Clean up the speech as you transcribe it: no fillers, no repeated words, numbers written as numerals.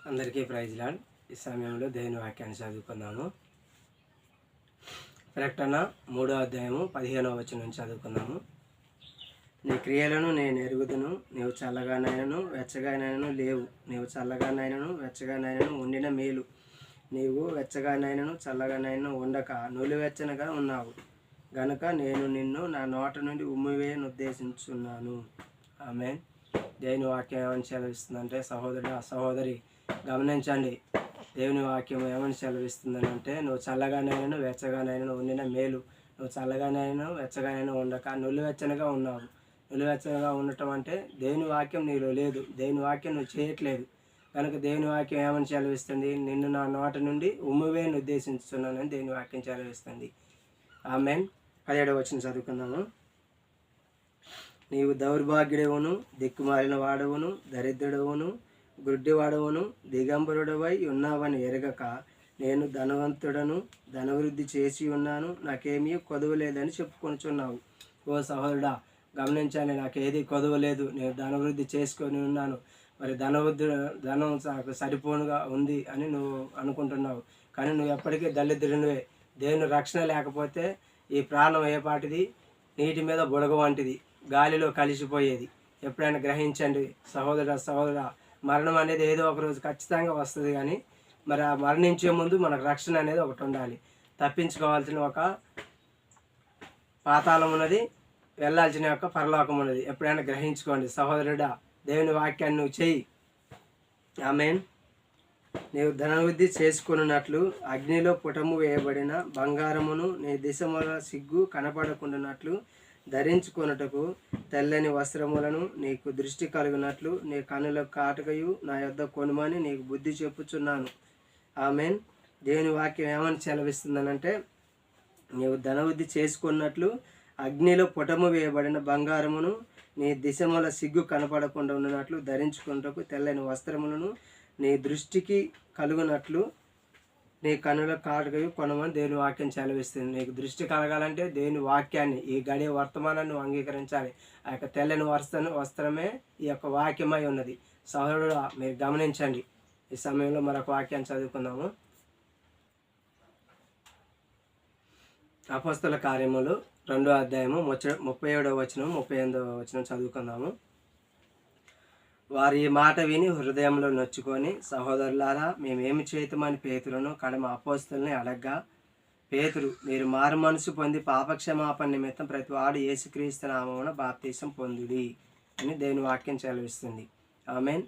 అందరికీ praise lord. ఈ సమయంలో దేవుని వాక్యాన్ని చదువుకుందాము. ప్రకటన 3వ అధ్యాయము 15వ వచనం నుంచి చదువుకుందాము. నీ క్రియలను నేను ఎరుగుదును, నీవు చల్లగానైనను వెచ్చగానైనను లేవు. నీవు చల్లగానైనను వెచ్చగానైనను ఉండిన మేలు. నీవు వెచ్చగానైనను చల్లగానైనను ఉండక నులివెచ్చనగా ఉన్నావు గనుక నేను నిన్ను నా నోట నుండి ఉమ్మివేయనుద్దేశించున్నాను. ఆమేన్. దేవుని వాక్యం ఏమని సెలవిస్తుందంటే, సహోదరుడు సహోదరి గమనించండి. దేవుని వాక్యం ఏమని సెలవిస్తుందని అంటే, నువ్వు చల్లగానైనా వెచ్చగానైనా ఉండిన మేలు. నువ్వు చల్లగానైనా వెచ్చగానైనా ఉండక నులివెచ్చనగా ఉన్నావు. నులివెచ్చనగా ఉండటం అంటే దేవుని వాక్యం నీలో లేదు, దేవుని వాక్యం నువ్వు చేయట్లేదు కనుక దేవుని వాక్యం ఏమని సెలవిస్తుంది? నిన్ను నా నోట నుండి ఉమ్మివేయను ఉద్దేశించుతున్నానని దేవుని వాక్యం సెలవిస్తుంది. ఆమేన్. 17వ వచనం చదువుకుందాము. నీవు దౌర్భాగ్యుడవును, దిక్కుమాలిన వాడవును, దరిద్రుడవును, గుడ్డివాడవును, దిగంబరుడవై ఉన్నావని ఎరగక నేను ధనవంతుడను, ధనవృద్ధి చేసి ఉన్నాను, నాకేమీ కొదవలేదని చెప్పుకొనుచున్నావు. ఓ సహోదరుడా గమనించాలి, నాకేది కొదవలేదు, నేను ధనవృద్ధి చేసుకొని ఉన్నాను. మరి ధనం నాకు సరిపోనుగా ఉంది అని నువ్వు అనుకుంటున్నావు. కానీ నువ్వు ఎప్పటికీ దళిద్రునివే. దేవుని రక్షణ లేకపోతే ఈ ప్రాణం ఏపాటిది? నీటి మీద బుడగ వంటిది, గాలిలో కలిసిపోయేది. ఎప్పుడైనా గ్రహించండి సహోదర, మరణం అనేది ఏదో ఒక రోజు ఖచ్చితంగా వస్తుంది. కానీ మరి ఆ మరణించే ముందు మనకు రక్షణ అనేది ఒకటి ఉండాలి. తప్పించుకోవాల్సిన ఒక పాతాళం ఉన్నది, వెళ్ళాల్సిన ఒక పరలోకం ఉన్నది. ఎప్పుడైనా గ్రహించుకోండి సహోదరుడా. దేవుని వాక్యాన్ని నువ్వు చెయ్యి. ఆమేన్. నీవు ధనవృద్ధి చేసుకున్నట్లు అగ్నిలో పుటము వేయబడిన బంగారమును నీ దిశముల సిగ్గు కనపడకుండానట్లు ధరించుకొనుటకు తెల్లని వస్త్రములను నీకు దృష్టి కలుగునట్లు నీ కన్నులకు కాటుకయు నా యొద్ద కొనుమని నీకు బుద్ధి చెప్పుచున్నాను. ఆమేన్. దేవుని వాక్యం ఏమని సెలవిస్తుందనంటే, నీవు ధనవృద్ధి చేసుకున్నట్లు అగ్నిలో పుటము వేయబడిన బంగారమును నీ దిశముల సిగ్గు కనపడకుండా ఉన్నట్లు ధరించుకున్నటకు తెల్లని వస్త్రములను నీ దృష్టికి కలుగునట్లు నీ కన్నుల కాటుకయు కొనమని దేవుని వాక్యం సెలవిస్తుంది. నీకు దృష్టి కలగాలంటే దేవుని వాక్యాన్ని, ఈ గడియ వర్తమానాన్ని నువ్వు అంగీకరించాలి. ఆ యొక్క తెల్లని వస్త్రమే ఈ యొక్క వాక్యమై ఉన్నది. సహోదరుడు మీరు గమనించండి. ఈ సమయంలో మరొక వాక్యాన్ని చదువుకుందాము. అపోస్తల కార్యములు 2వ అధ్యాయము 37వ వచనం 38వ వచనం చదువుకుందాము. వారు ఈ మాట విని హృదయంలో నొచ్చుకొని, సహోదరులారా మేమేమి చేతుమని పేతురును కడమ అపోస్తలుని అడగ్గా, పేతురు, మీరు మారు మనసు పొంది పాపక్షమాపణ నిమిత్తం ప్రతి వాడు యేసుక్రీస్తు నామమున బాప్తీసం పొందుడి అని దేవుని వాక్యం సెలవిస్తుంది. ఆమేన్.